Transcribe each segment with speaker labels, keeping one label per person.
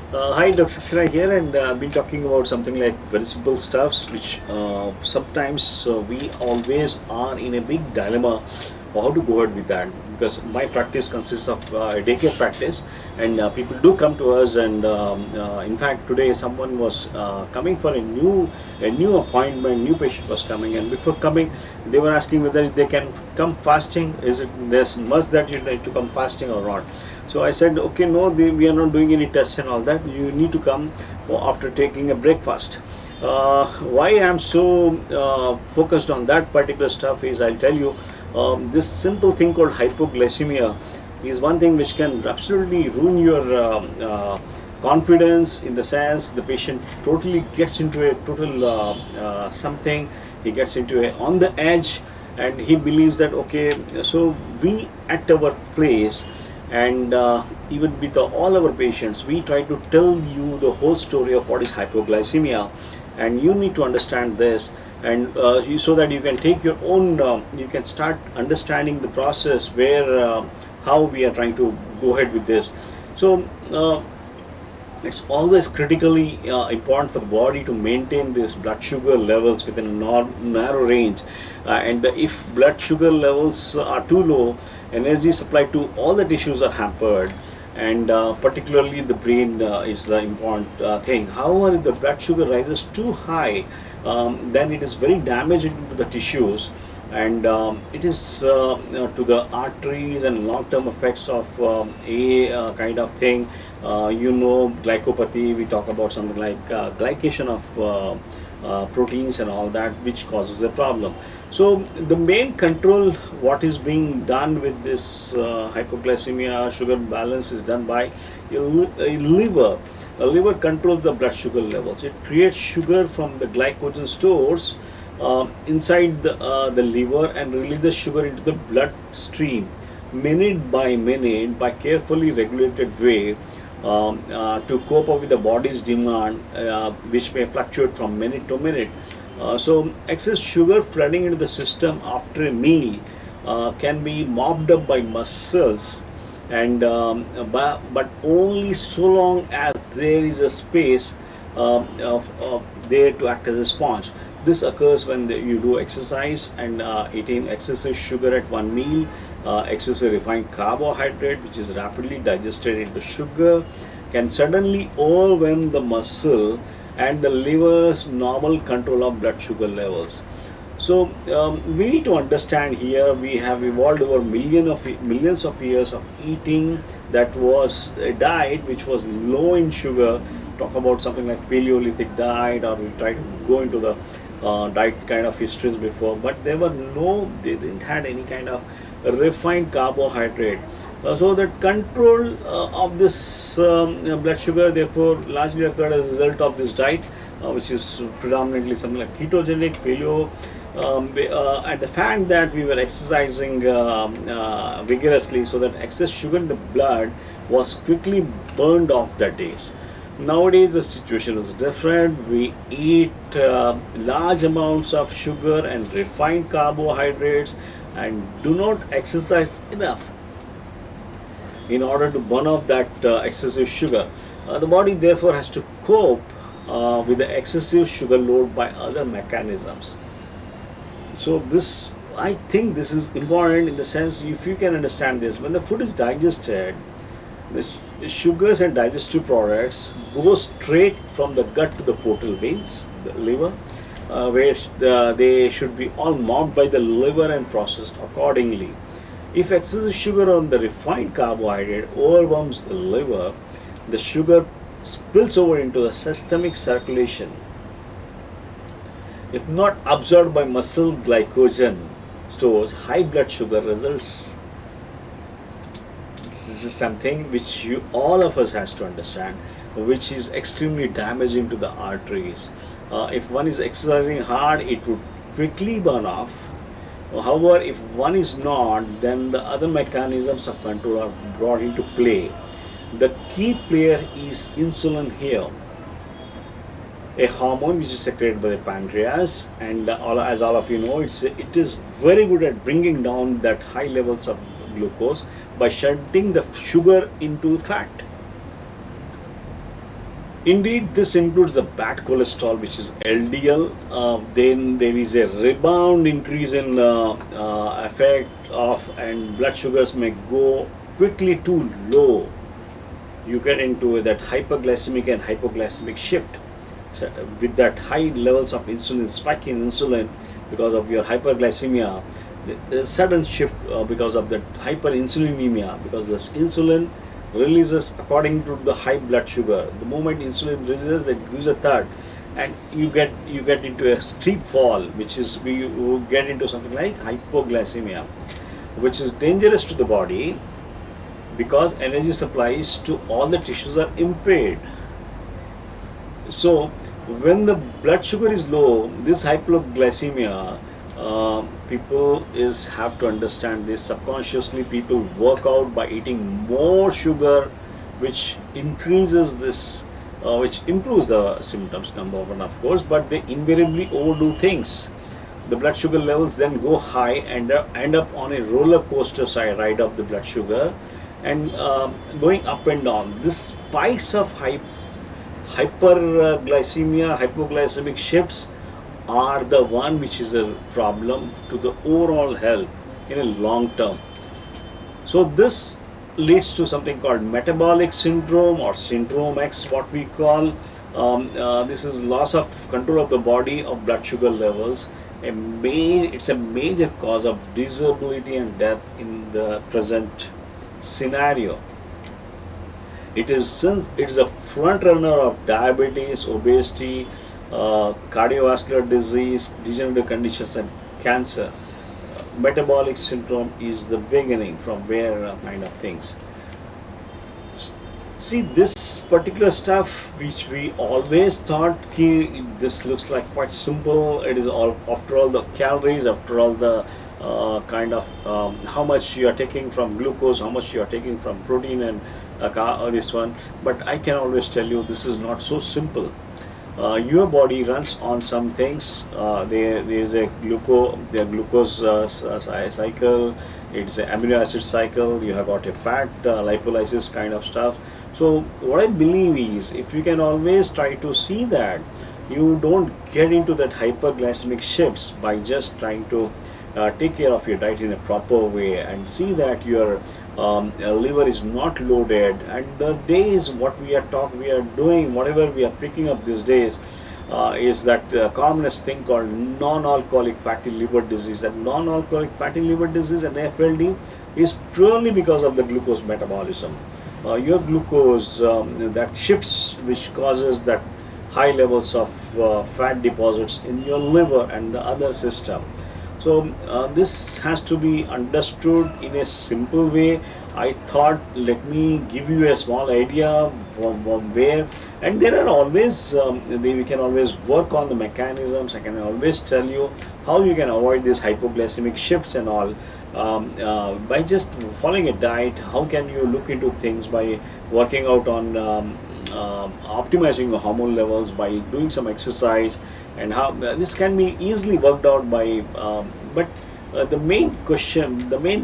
Speaker 1: Hi, Dr. Saxena here, and I've been talking about something like very simple stuffs, which sometimes we always are in a big dilemma of how to go ahead with that. Because my practice consists of a daycare practice, and people do come to us. And in fact, today someone was coming for a new appointment. New patient was coming, and before coming, they were asking whether they can come fasting. Is it there's must that you need to come fasting or not? So I said, okay, no, we are not doing any tests and all that. You need to come after taking a breakfast. Why I am so focused on that particular stuff is, I'll tell you, this simple thing called hypoglycemia is one thing which can absolutely ruin your confidence, in the sense the patient totally gets into a total something. He gets into a on the edge, and he believes that, okay, so we at our place, and even with all our patients, we try to tell you the whole story of what is hypoglycemia, and you need to understand this, and so that you can take your own, you can start understanding the process where how we are trying to go ahead with this. So it's always critically important for the body to maintain this blood sugar levels within a narrow range, and if blood sugar levels are too low, energy supply to all the tissues are hampered, and particularly the brain is the important thing. However, if the blood sugar rises too high, then it is very damaging to the tissues, and it is to the arteries, and long-term effects of a kind of thing. Glycopathy, we talk about something like glycation of proteins and all that, which causes a problem. So the main control, what is being done with this hypoglycemia sugar balance, is done by a liver. A liver controls the blood sugar levels. It creates sugar from the glycogen stores inside the liver, and releases sugar into the bloodstream minute by minute by carefully regulated way, to cope up with the body's demand, which may fluctuate from minute to minute. So excess sugar flooding into the system after a meal can be mopped up by muscles, and but only so long as there is a space there to act as a sponge. This occurs when you do exercise, and eating excessive sugar at one meal, excessive refined carbohydrate, which is rapidly digested into sugar, can suddenly overwhelm the muscle and the liver's normal control of blood sugar levels. So we need to understand here, we have evolved over millions of years of eating that was a diet which was low in sugar. Talk about something like Paleolithic diet, or we try to go into the diet kind of histories before, but they didn't had any kind of refined carbohydrate. So the control of this blood sugar therefore largely occurred as a result of this diet, which is predominantly something like ketogenic, paleo, and the fact that we were exercising vigorously, so that excess sugar in the blood was quickly burned off that days. Nowadays the situation is different. We eat large amounts of sugar and refined carbohydrates, and do not exercise enough in order to burn off that excessive sugar. The body therefore has to cope with the excessive sugar load by other mechanisms. So this, I think this is important, in the sense, if you can understand this, when the food is digested, the sugars and digestive products go straight from the gut to the portal veins, the liver, where they should be all mopped by the liver and processed accordingly. If excessive sugar on the refined carbohydrate overwhelms the liver, the sugar spills over into the systemic circulation. If not absorbed by muscle glycogen stores, high blood sugar results. This is something which all of us has to understand, which is extremely damaging to the arteries. If one is exercising hard, it would quickly burn off. However, if one is not, then the other mechanisms of control are brought into play. The key player is insulin here, a hormone which is secreted by the pancreas, and as all of you know, it is very good at bringing down that high levels of glucose by shunting the sugar into fat. Indeed, this includes the bad cholesterol, which is LDL. Then there is a rebound increase in effect of, and blood sugars may go quickly too low. You get into that hyperglycemic and hypoglycemic shift. So, with that high levels of insulin, spike in insulin because of your hyperglycemia, the sudden shift because of that hyperinsulinemia, because this insulin releases according to the high blood sugar. The moment insulin releases, that gives a third, and you get into a steep fall, which is you get into something like hypoglycemia, which is dangerous to the body because energy supplies to all the tissues are impaired. So when the blood sugar is low, this hypoglycemia, people is have to understand this. Subconsciously people work out by eating more sugar, which increases this, which improves the symptoms, number one, of course, but they invariably overdo things. The blood sugar levels then go high and end up on a roller coaster side ride of the blood sugar, and going up and down. This spikes of hyperglycemia, hypoglycemic shifts are the one which is a problem to the overall health in a long term. So this leads to something called metabolic syndrome, or syndrome X, what we call. This is loss of control of the body of blood sugar levels. It's a major cause of disability and death in the present scenario. It is a front runner of diabetes, obesity, cardiovascular disease, degenerative conditions, and cancer. Metabolic syndrome is the beginning from where kind of things. See, this particular stuff which we always thought this looks like quite simple. It is all, after all, the calories, after all the kind of how much you are taking from glucose, how much you are taking from protein, and this one. But I can always tell you this is not so simple. Your body runs on some things. There is a glucose cycle. It's an amino acid cycle. You have got a fat lipolysis kind of stuff. So what I believe is, if you can always try to see that you don't get into that hyperglycemic shifts by just trying to take care of your diet in a proper way, and see that your liver is not loaded, and the days what we are doing, whatever we are picking up these days, is that commonest thing called non-alcoholic fatty liver disease. That non-alcoholic fatty liver disease and FLD is purely because of the glucose metabolism. Your glucose that shifts, which causes that high levels of fat deposits in your liver and the other system. So this has to be understood in a simple way. I thought, let me give you a small idea from where, and there are always we can always work on the mechanisms. I can always tell you how you can avoid these hypoglycemic shifts and all, by just following a diet. How can you look into things by working out on optimizing your hormone levels, by doing some exercise, and how this can be easily worked out by but the main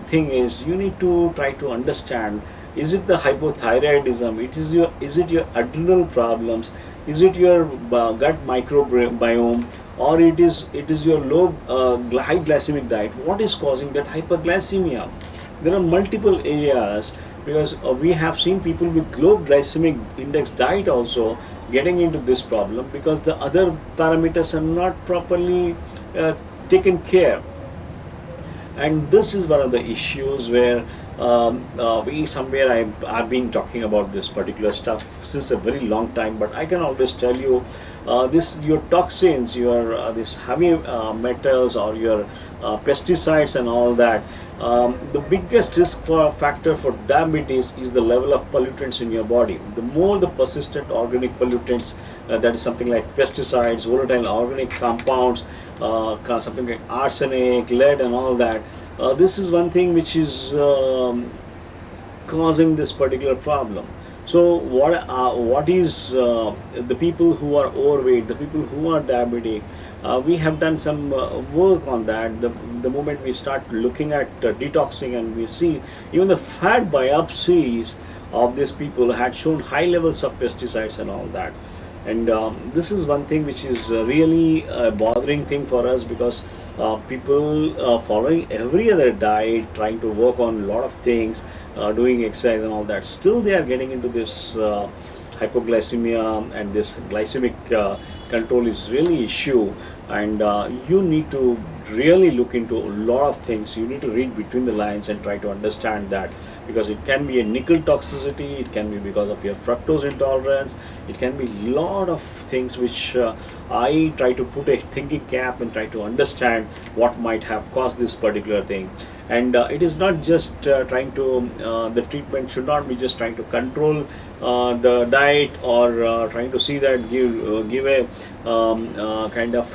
Speaker 1: thing is, you need to try to understand, is it the hypothyroidism, is it your adrenal problems, is it your gut microbiome, or it is your low high glycemic diet? What is causing that hyperglycemia? There are multiple areas, because we have seen people with low glycemic index diet also getting into this problem, because the other parameters are not properly taken care. And this is one of the issues where I've been talking about this particular stuff since a very long time, but I can always tell you, your toxins, your this heavy metals, or your pesticides and all that. The biggest risk factor for diabetes is the level of pollutants in your body. The more the persistent organic pollutants, that is something like pesticides, volatile organic compounds, something like arsenic, lead, and all that. This is one thing which is causing this particular problem. So what is the people who are overweight, the people who are diabetic? We have done some work on that. The moment we start looking at detoxing, and we see even the fat biopsies of these people had shown high levels of pesticides and all that. And this is one thing which is really a bothering thing for us, because people following every other diet, trying to work on a lot of things, doing exercise and all that, still they are getting into this hypoglycemia, and this glycemic control is really issue. And you need to really look into a lot of things. You need to read between the lines and try to understand that, because it can be a nickel toxicity, it can be because of your fructose intolerance, it can be a lot of things which I try to put a thinking cap and try to understand what might have caused this particular thing. And it is not just trying to the treatment should not be just trying to control the diet, or trying to see that give a kind of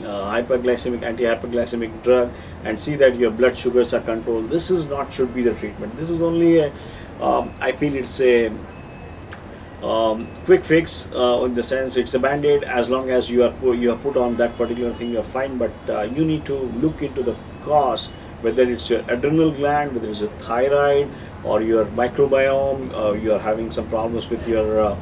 Speaker 1: hyperglycemic, anti-hyperglycemic drug, and see that your blood sugars are controlled. This is not should be the treatment. This is only a I feel it's a quick fix, in the sense it's a band-aid. As long as you are put on that particular thing, you're fine. But you need to look into the cause, whether it's your adrenal gland, whether it's your thyroid, or your microbiome, you are having some problems with your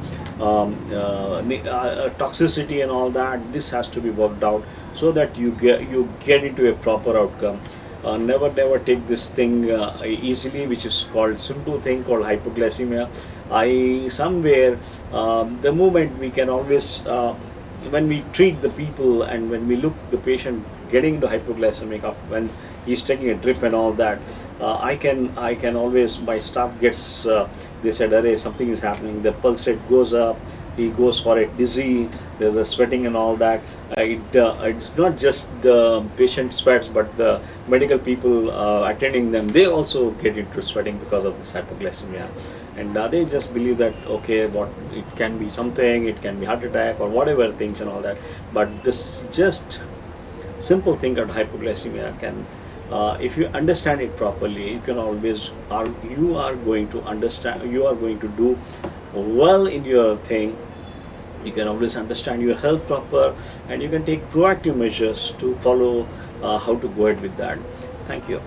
Speaker 1: toxicity and all that. This has to be worked out so that you get into a proper outcome. Never take this thing easily, which is called simple thing called hypoglycemia. I somewhere the moment we can always when we treat the people, and when we look the patient getting into hypoglycemic, of when he's taking a drip and all that, I can always, my staff gets they said, "Arey, something is happening." The pulse rate goes up, he goes for it dizzy, there's a sweating and all that. It's not just the patient sweats, but the medical people attending them, they also get into sweating because of this hypoglycemia. And they just believe that, okay, what it can be something, it can be heart attack or whatever things and all that. But this just simple thing called hypoglycemia can, if you understand it properly, you can always you are going to understand, you are going to do well in your thing. You can always understand your health proper, and you can take proactive measures to follow how to go ahead with that. Thank you.